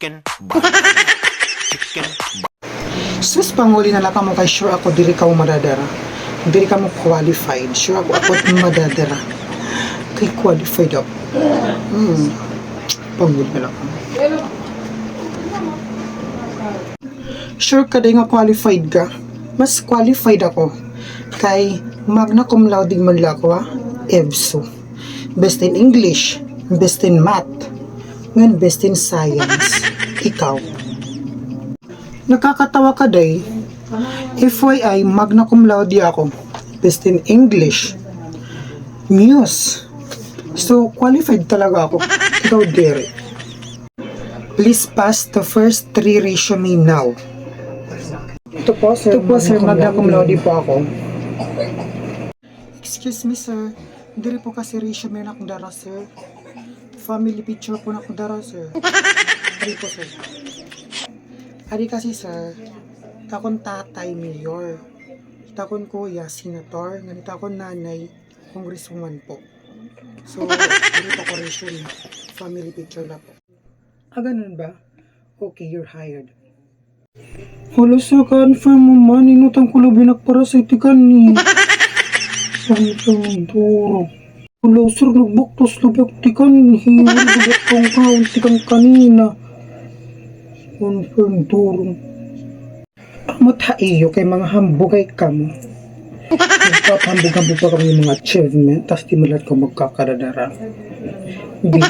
chicken bun. Chicken bun. Sus, panguli na lang mo kay sure ako diri ka mo madadara. Diri ka mo qualified. Sure ako madadara. Kay qualified ako. Panguli na lang. Sure ka din nga qualified ka. Mas qualified ako. Kay magna cum laude man lang ako ha. EBSO. Best in English. Best in math. Ngayon best in science. Ikaw. Nakakatawa ka day. FYI, magna cum laude ako. Best in English. Muse. So, qualified talaga ako. Ikaw, Derek. Please pass the first 3 resume now. Ito po, sir. Magna cum laude po ako. Excuse me, sir. Diri po kasi resume na akong dara, sir. Family picture po na akong dara, sir. Diri po, sir. Ari kasi, sir, takon tatay mayor, takon kuya senator, ganito takon nanay congresswoman po. So, ganito ko resume, family picture na po. Ganun ba? Okay, you're hired. Hala, sir, confirm mo man, inutang ko labi nagparasitikan ni. Ang duro. Hala, sir, nagbuktos labi ako tikan, hingi labi kong kaon, tikan kanina. Confirm durong. Amot haiyo kay mga hambugay kamo. Nagpapahambog-hambog pa kami yung mga achievement, tapos di malat ko magkakadadara. Bis.